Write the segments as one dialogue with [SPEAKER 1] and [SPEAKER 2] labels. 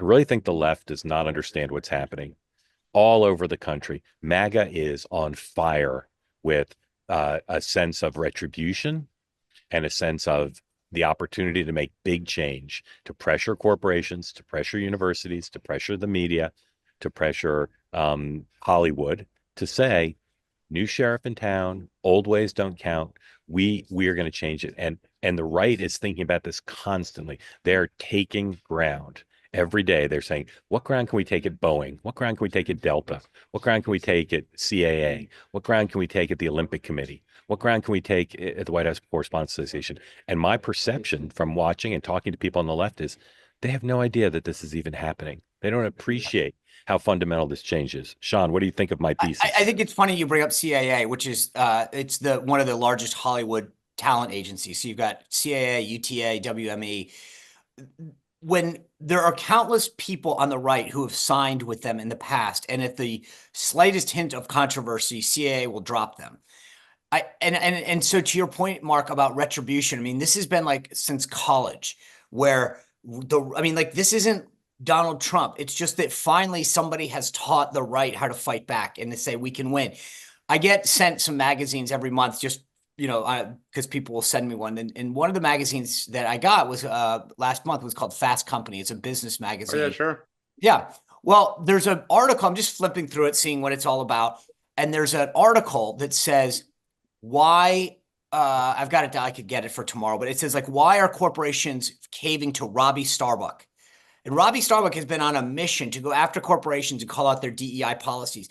[SPEAKER 1] I really think the left does not understand what's happening all over the country. MAGA is on fire with a sense of retribution and a sense of the opportunity to make big change, to pressure corporations, to pressure universities, to pressure the media, to pressure Hollywood to say, new sheriff in town, old ways don't count. We are going to change it. And the right is thinking about this constantly. They're taking ground. Every day they're saying, what ground can we take at Boeing? What ground can we take at Delta? What ground can we take at CAA? What ground can we take at the Olympic Committee? What ground can we take at the White House Correspondents Association? And my perception from watching and talking to people on the left is they have no idea that this is even happening. They don't appreciate how fundamental this change is. Sean, what do you think of my thesis?
[SPEAKER 2] I think it's funny you bring up CAA, which is it's one of the largest Hollywood talent agencies. So you've got CAA, UTA, WME. When there are countless people on the right who have signed with them in the past, and at the slightest hint of controversy, CAA will drop them. And so to your point, Mark, about retribution, I mean, this has been like since college, where this isn't Donald Trump. It's just that finally somebody has taught the right how to fight back and to say we can win. I get sent some magazines every month, just because people will send me one. And one of the magazines that I got was last month was called Fast Company. It's a business magazine.
[SPEAKER 3] Oh, yeah, sure.
[SPEAKER 2] Yeah. Well, there's an article. I'm just flipping through it, seeing what it's all about. And there's an article that says why I've got it. I could get it for tomorrow, but it says like, why are corporations caving to Robbie Starbuck? And Robbie Starbuck has been on a mission to go after corporations and call out their DEI policies.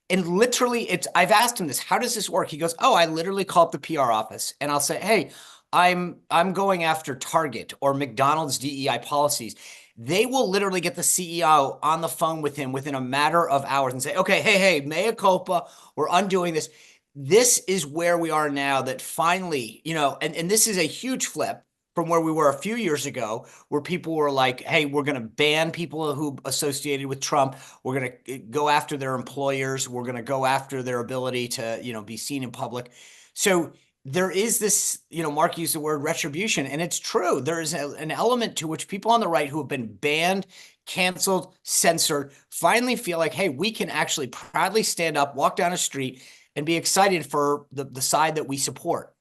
[SPEAKER 2] And literally, I've asked him this, how does this work? He goes, oh, I literally call up the PR office and I'll say, hey, I'm going after Target or McDonald's DEI policies. They will literally get the CEO on the phone with him within a matter of hours and say, okay, hey, mea culpa, we're undoing this. This is where we are now, that finally, and this is a huge flip from where we were a few years ago, where people were like, hey, we're going to ban people who associated with Trump. We're going to go after their employers. We're going to go after their ability to, be seen in public. So there is this, Mark used the word retribution, and it's true. There is an element to which people on the right who have been banned, canceled, censored, finally feel like, hey, we can actually proudly stand up, walk down a street, and be excited for the side that we support.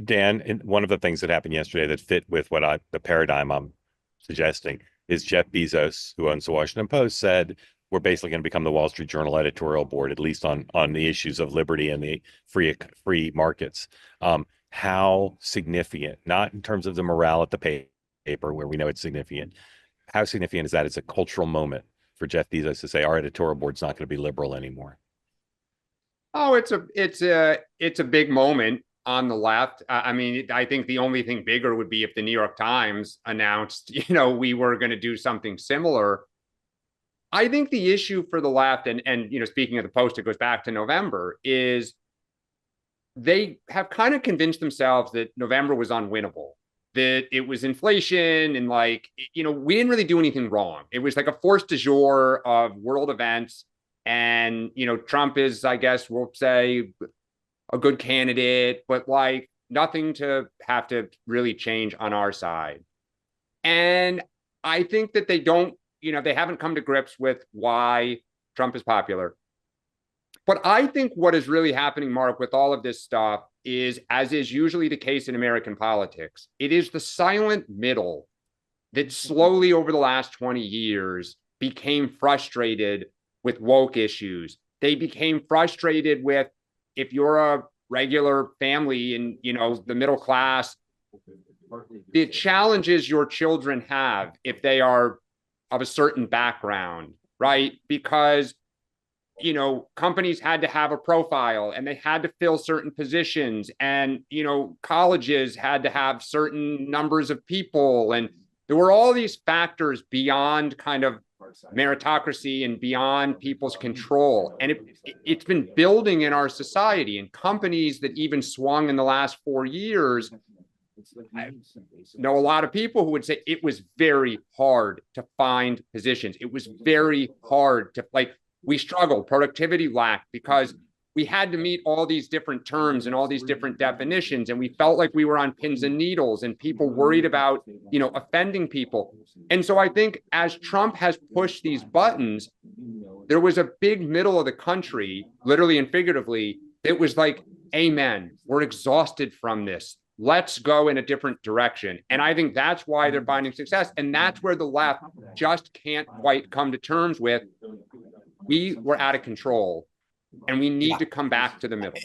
[SPEAKER 1] Dan, one of the things that happened yesterday that fit with the paradigm I'm suggesting is Jeff Bezos, who owns the Washington Post, said we're basically going to become the Wall Street Journal editorial board, at least on the issues of liberty and the free markets. How significant, not in terms of the morale at the paper where we know it's significant, how significant is that as a cultural moment for Jeff Bezos to say our editorial board's not going to be liberal anymore?
[SPEAKER 3] Oh, it's a big moment on the left. I mean, I think the only thing bigger would be if the New York Times announced, we were going to do something similar. I think the issue for the left, and speaking of the Post, it goes back to November, is they have kind of convinced themselves that November was unwinnable, that it was inflation and we didn't really do anything wrong. It was like a force du jour of world events. And, Trump is, I guess we'll say, a good candidate, but nothing to have to really change on our side. And I think that they don't, they haven't come to grips with why Trump is popular. But I think what is really happening, Mark, with all of this stuff is, as is usually the case in American politics, it is the silent middle that slowly over the last 20 years became frustrated with woke issues. They became frustrated with, if you're a regular family in, the middle class, the challenges your children have if they are of a certain background, right? Because, companies had to have a profile and they had to fill certain positions, and, colleges had to have certain numbers of people. And there were all these factors beyond kind of meritocracy and beyond people's control. And it's been building in our society, and companies that even swung in the last 4 years. I know a lot of people who would say it was very hard to find positions. It was very hard to we struggled, productivity lacked, because we had to meet all these different terms and all these different definitions. And we felt like we were on pins and needles and people worried about, offending people. And so I think as Trump has pushed these buttons, there was a big middle of the country, literally and figuratively, it was like, amen, we're exhausted from this. Let's go in a different direction. And I think that's why they're finding success. And that's where the left just can't quite come to terms with, we were out of control and we need to come back to the middle.